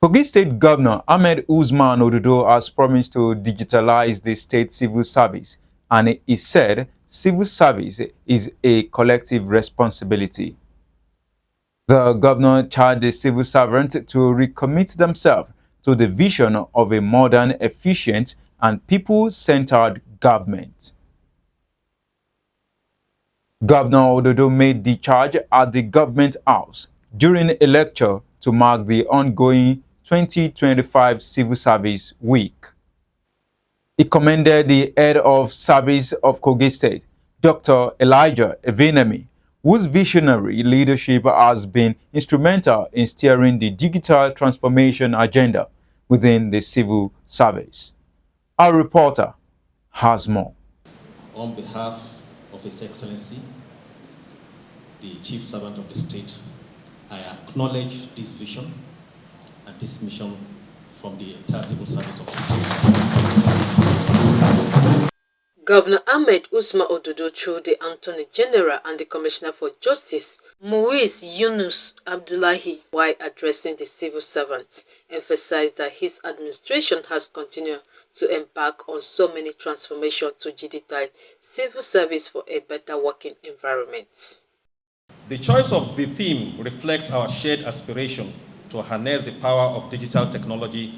Kogi State Governor Ahmed Usman Ododo has promised to digitalize the state civil service, and he said civil service is a collective responsibility. The governor charged the civil servants to recommit themselves to the vision of a modern, efficient, and people-centered government. Governor Ododo made the charge at the Government House during a lecture to mark the ongoing 2025 Civil Service Week. He commended the head of service of Kogi State, Dr. Elijah Evinemi, whose visionary leadership has been instrumental in steering the digital transformation agenda within the civil service. Our reporter has more. On behalf of His Excellency, the Chief Servant of the State, I acknowledge this vision and this mission from the entire civil service of the state. Governor Ahmed Usman Ododo, through the Attorney General and the Commissioner for Justice, Muiz Yunus Abdullahi, while addressing the civil servants, emphasized that his administration has continued to embark on so many transformations to digitize civil service for a better working environment. The choice of the theme reflects our shared aspiration to harness the power of digital technology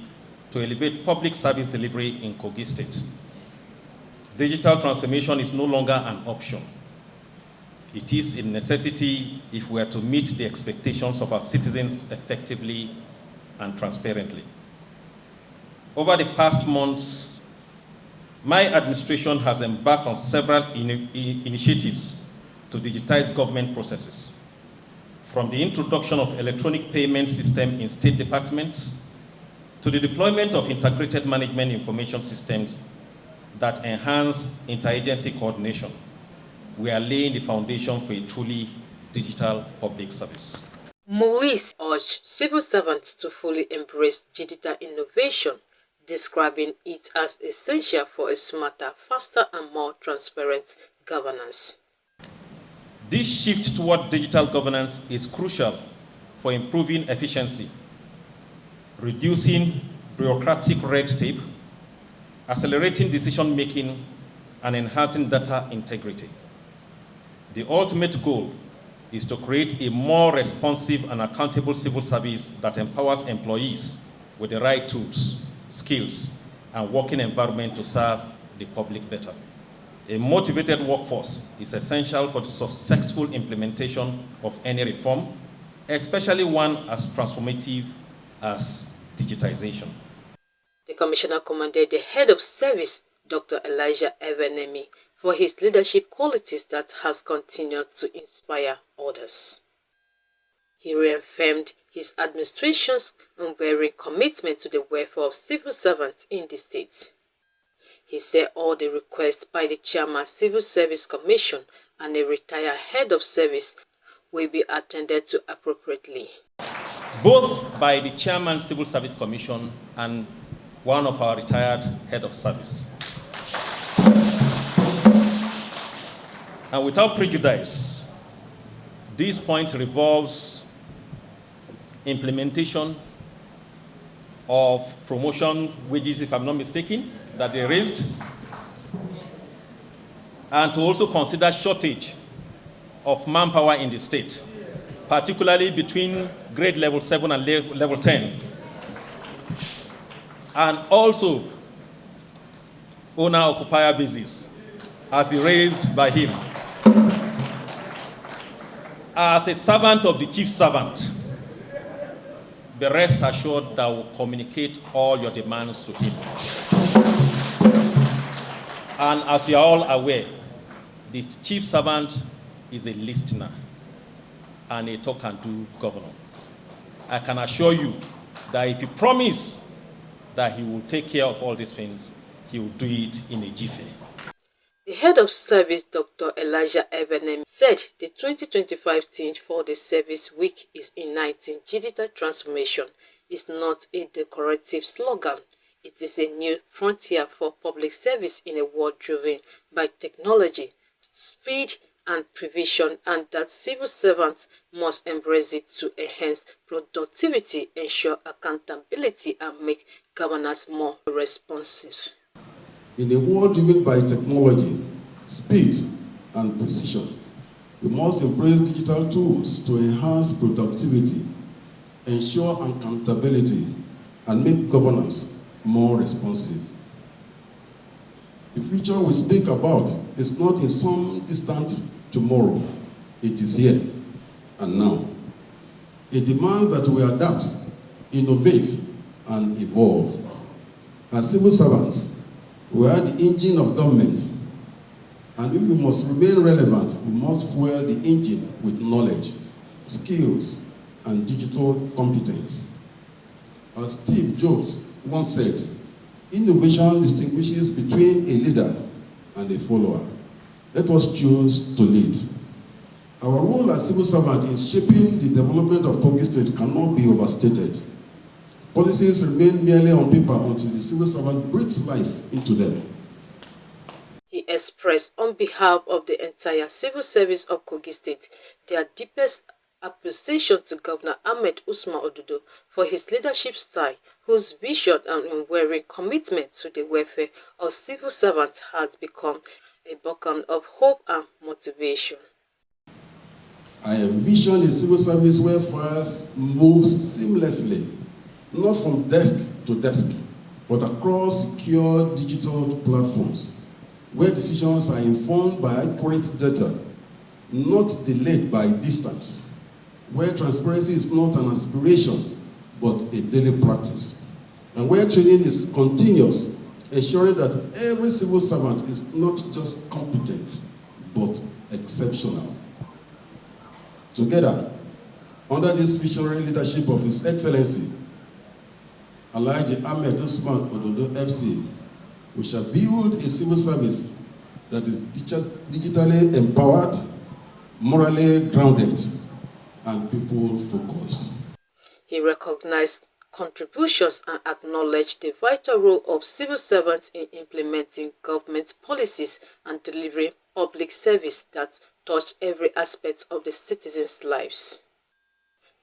to elevate public service delivery in Kogi State. Digital transformation is no longer an option. It is a necessity if we are to meet the expectations of our citizens effectively and transparently. Over the past months, my administration has embarked on several initiatives to digitize government processes, from the introduction of electronic payment system in state departments to the deployment of integrated management information systems that enhance interagency coordination. We are laying the foundation for a truly digital public service. Muiz urged civil servants to fully embrace digital innovation, describing it as essential for a smarter, faster, and more transparent governance. This shift toward digital governance is crucial for improving efficiency, reducing bureaucratic red tape, accelerating decision-making, and enhancing data integrity. The ultimate goal is to create a more responsive and accountable civil service that empowers employees with the right tools, skills, and working environment to serve the public better. A motivated workforce is essential for the successful implementation of any reform, especially one as transformative as digitization. The Commissioner commended the head of service, Dr. Elijah Evinemi, for his leadership qualities that has continued to inspire others. He reaffirmed his administration's unwavering commitment to the welfare of civil servants in the state. He said all the requests by the Chairman Civil Service Commission and a retired head of service will be attended to appropriately. Both by the Chairman Civil Service Commission and one of our retired head of service. And without prejudice, this point revolves implementation of promotion wages, if I'm not mistaken, that they raised, and to also consider shortage of manpower in the state, particularly between grade level 7 and level 10, and also owner-occupier basis, as raised by him. As a servant of the chief servant, be rest assured that will communicate all your demands to him. And as you are all aware, the chief servant is a listener and a talk-and-do governor. I can assure you that if he promises that he will take care of all these things, he will do it in a jiffy. The head of service, Dr. Elijah Evinemi, said the 2025 theme for the service week is igniting digital transformation. Is not a decorative slogan. It is a new frontier for public service in a world driven by technology, speed, and prevision, and that civil servants must embrace it to enhance productivity, ensure accountability, and make governance more responsive. In a world driven by technology, speed, and precision, we must embrace digital tools to enhance productivity, ensure accountability, and make governance more responsive. The future we speak about is not in some distant tomorrow. It is here and now. It demands that we adapt, innovate, and evolve. As civil servants, we are the engine of government, and if we must remain relevant, we must fuel the engine with knowledge, skills, and digital competence. As Steve Jobs once said, innovation distinguishes between a leader and a follower. Let us choose to lead. Our role as civil servants in shaping the development of Kogi State cannot be overstated. Policies remain merely on paper until the civil servant breathes life into them. He expressed on behalf of the entire civil service of Kogi State their deepest appreciation to Governor Ahmed Usman Ododo for his leadership style, whose vision and unwavering commitment to the welfare of civil servants has become a beacon of hope and motivation. I envision a civil service where files move seamlessly, not from desk to desk, but across secure digital platforms, where decisions are informed by accurate data, not delayed by distance, where transparency is not an aspiration, but a daily practice, and where training is continuous, ensuring that every civil servant is not just competent, but exceptional. Together, under this visionary leadership of His Excellency, Elijah Ahmed Usman Ododo FC, we shall build a civil service that is digitally empowered, morally grounded, and people-focused. He recognized contributions and acknowledged the vital role of civil servants in implementing government policies and delivering public service that touch every aspect of the citizens' lives.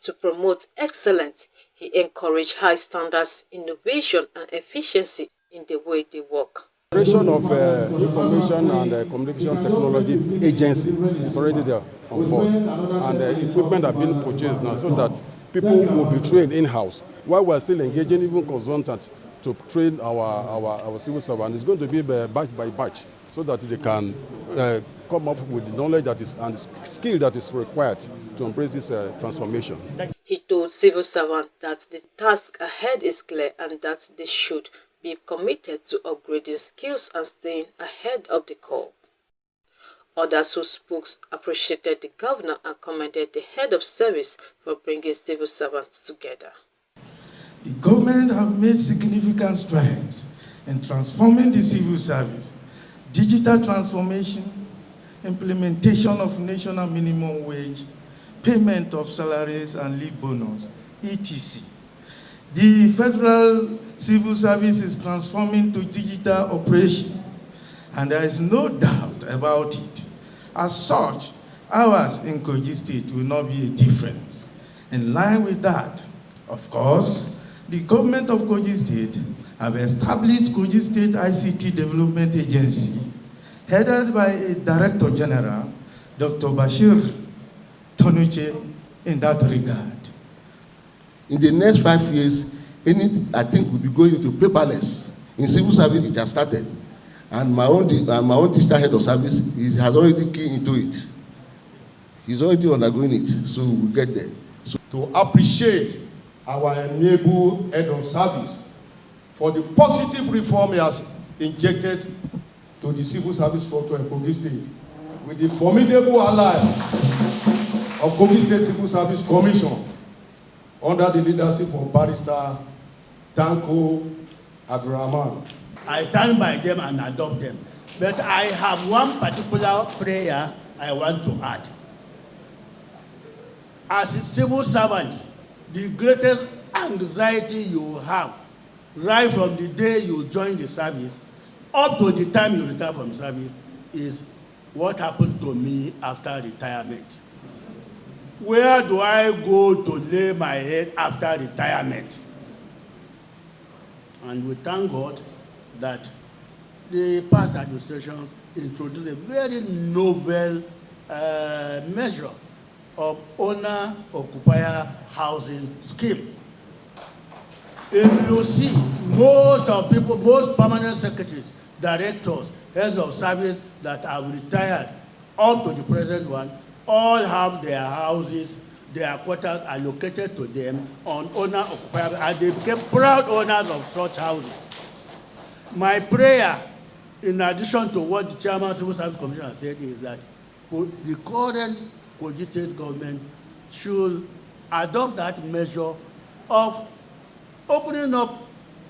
To promote excellence, he encouraged high standards, innovation, and efficiency in the way they work. The creation of Information and Communication Technology Agency is already there on board, and equipment are being purchased now so that people will be trained in-house while we're still engaging even consultants to train our civil servants. It's going to be batch by batch so that they can come up with the knowledge that is and skill that is required to embrace this transformation. He told civil servants that the task ahead is clear and that they should be committed to upgrading skills and staying ahead of the curve. Others who spoke appreciated the governor and commended the head of service for bringing civil servants together. The government have made significant strides in transforming the civil service. Digital transformation, implementation of national minimum wage, payment of salaries and leave bonus, etc. The federal civil service is transforming to digital operation, and there is no doubt about it. As such, ours in Kogi State will not be a difference. In line with that, of course, the government of Kogi State have established Kogi State ICT Development Agency, headed by a Director General, Dr. Bashir Tonuche, in that regard. In the next 5 years, I think we'll be going into paperless. In civil service, it has started. And my own digital head of service has already keyed into it. He's already undergoing it, so we'll get there. So, to appreciate our amiable head of service for the positive reform he has injected to the civil service structure in Kogi State, with the formidable ally of Kogi State Civil Service Commission under the leadership of Barrister Tanko Abdurrahman. I stand by them and adopt them. But I have one particular prayer I want to add. As a civil servant, the greatest anxiety you have right from the day you join the service up to the time you retire from service is what happened to me after retirement? Where do I go to lay my head after retirement? And we thank God that the past administration introduced a very novel measure of owner-occupier housing scheme. If you see, most permanent secretaries, directors, heads of service that have retired up to the present one, all have their houses, their quarters allocated to them on owner-occupier, and they became proud owners of such houses. My prayer, in addition to what the Chairman of Civil Service Commission has said, is that the current Kogi State government should adopt that measure of opening up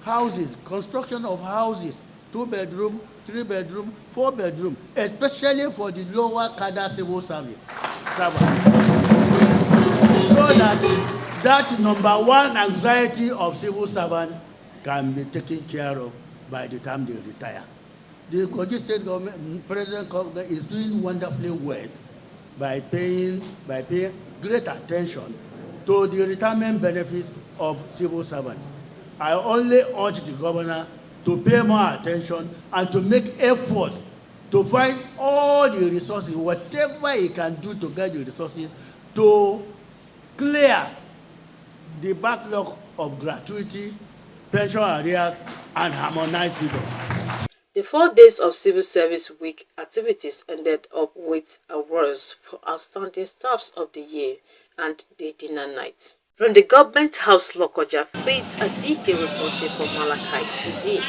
houses, construction of houses, 2-bedroom, 3-bedroom, 4-bedroom, especially for the lower cadre civil service. So that number one anxiety of civil servants can be taken care of by the time they retire. The Kogi State government, President government is doing wonderfully well by paying great attention to the retirement benefits of civil servants. I only urge the governor to pay more attention and to make efforts to find all the resources, whatever he can do to get the resources to clear the backlog of gratuity, pension arrears, and harmonized figures. The 4 days of Civil Service Week activities ended up with awards for outstanding staffs of the year and the dinner night. From the Government House, Lokoja, Faith Adike reported for Malachi TV.